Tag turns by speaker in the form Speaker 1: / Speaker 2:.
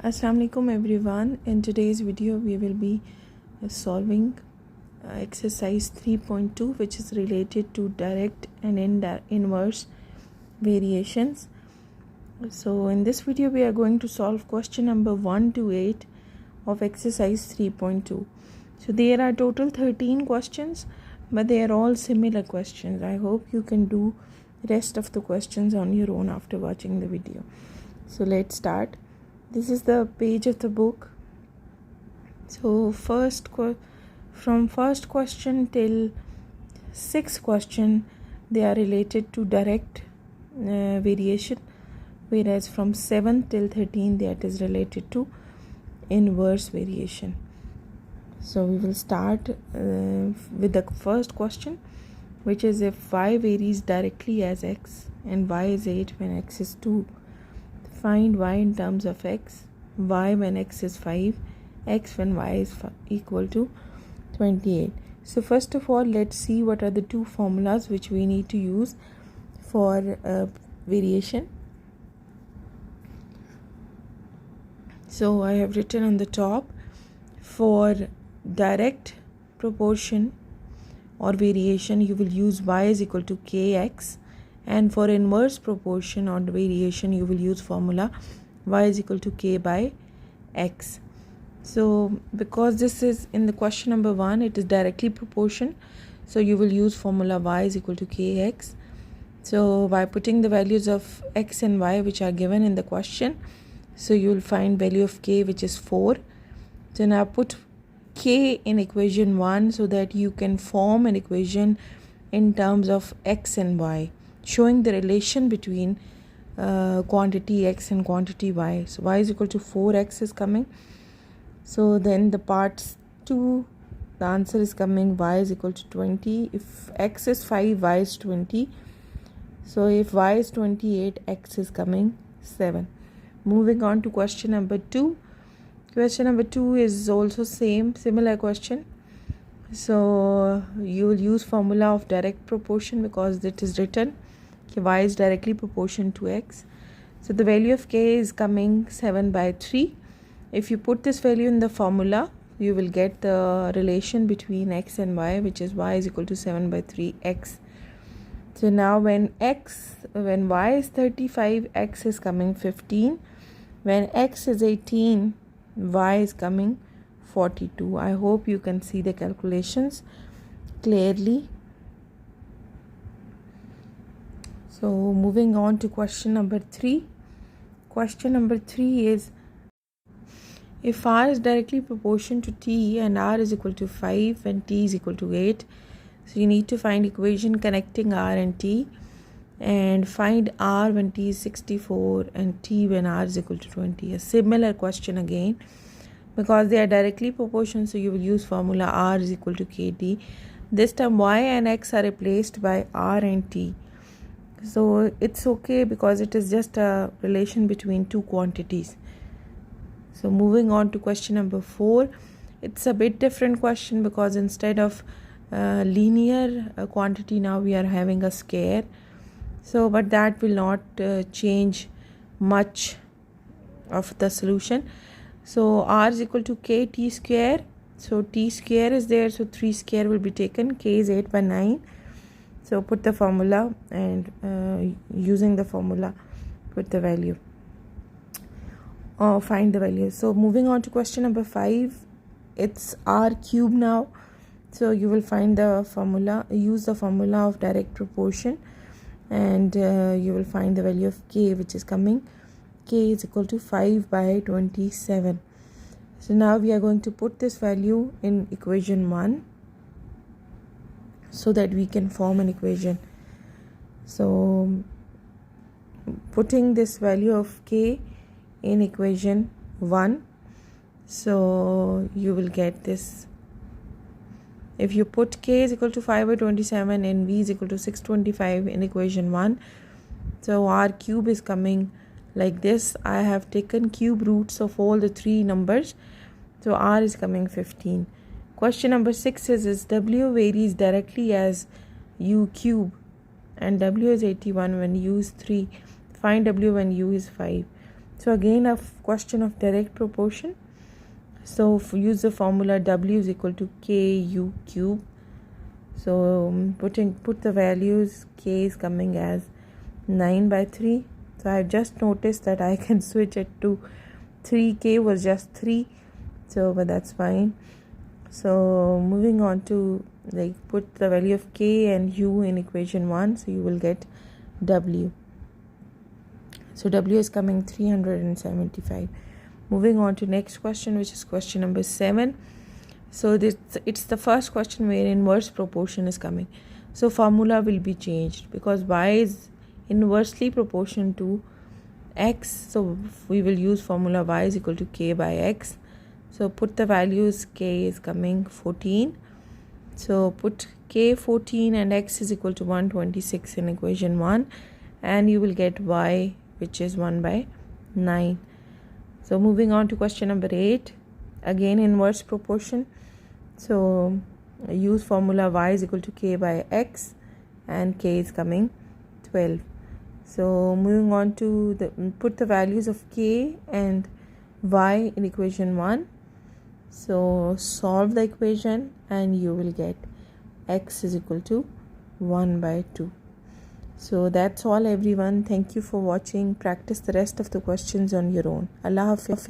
Speaker 1: Assalamu alaikum everyone. In today's video we will be solving exercise 3.2, which is related to direct and inverse variations. So in this video we are going to solve question number 1 to 8 of exercise 3.2. So there are total 13 questions, but they are all similar questions. I hope you can do rest of the questions on your own after watching the video. So let's start. This is the page of the book. So from first question till sixth question, they are related to direct variation, whereas from 7th till 13 that is related to inverse variation. So we will start with the first question, which is if y varies directly as x and y is 8 when x is 2. Find y in terms of x, y when x is 5, x when y is equal to 28. So first of all, let's see what are the two formulas which we need to use for variation. So I have written on the top, for direct proportion or variation you will use y is equal to kx, and for inverse proportion or variation you will use formula y is equal to k by x. So because this is in the question number 1, it is directly proportion, so you will use formula y is equal to kx. So by putting the values of x and y which are given in the question, so you will find value of k, which is 4. So now put k in equation 1 so that you can form an equation in terms of x and y, showing the relation between quantity x and quantity y. So y is equal to 4x is coming. So then the parts 2, the answer is coming y is equal to 20. If x is 5, y is 20. So if y is 28, x is coming 7. Moving on to question number 2. Question number 2 is also similar question. So you will use formula of direct proportion because it is written y is directly proportion to x. So the value of k is coming 7 by 3. If you put this value in the formula, you will get the relation between x and y, which is y is equal to 7 by 3x. So now when y is 35, x is coming 15. When x is 18, y is coming 42. I hope you can see the calculations clearly. So moving on to question number 3. Question number 3 is if r is directly proportional to t and r is equal to 5 when t is equal to 8. So you need to find equation connecting r and t, and find r when t is 64 and t when r is equal to 20. A similar question again, because they are directly proportional, so you will use formula r is equal to kt. This time y and x are replaced by r and t. So it's okay because it is just a relation between two quantities. So moving on to question number 4. It's a bit different question because instead of linear quantity, now we are having a square. So but that will not change much of the solution. So r is equal to kt square. So t square is there, so 3 square will be taken. K is 8 by 9. So put the formula, and using the formula put the value or find the value. So moving on to question number 5. It's r cube now. So you will find the formula, use the formula of direct proportion, and you will find the value of k, which is coming k is equal to 5 by 27. So now we are going to put this value in equation 1 so that we can form an equation. So putting this value of k in equation 1, so you will get this. If you put k is equal to 5 by 27 and v is equal to 625 in equation 1, so r cube is coming like this. I have taken cube roots of all the 3 numbers, so r is coming 15. Question number 6 is w varies directly as u cube and w is 81 when u is 3. Find w when u is 5. So again a question of direct proportion. So use the formula W is equal to KU cube. So put the values. K is coming as 9/3. So I just noticed that I can switch it to 3. K was just 3, so but that's fine. So moving on to put the value of K and U in equation 1, so you will get W. So W is coming 375. Moving on to next question, which is question number 7. So it's the first question where inverse proportion is coming. So formula will be changed because y is inversely proportional to x. So we will use formula y is equal to k by x. So put the values. K is coming 14. So put k 14 and x is equal to 126 in equation 1, and you will get y, which is 1/9. So moving on to question number 8. Again inverse proportion. So use formula y is equal to k by x, and k is coming 12. So moving on to put the values of k and y in equation 1. So solve the equation and you will get x is equal to 1/2. So that's all everyone. Thank you for watching. Practice the rest of the questions on your own. Allah Hafiz.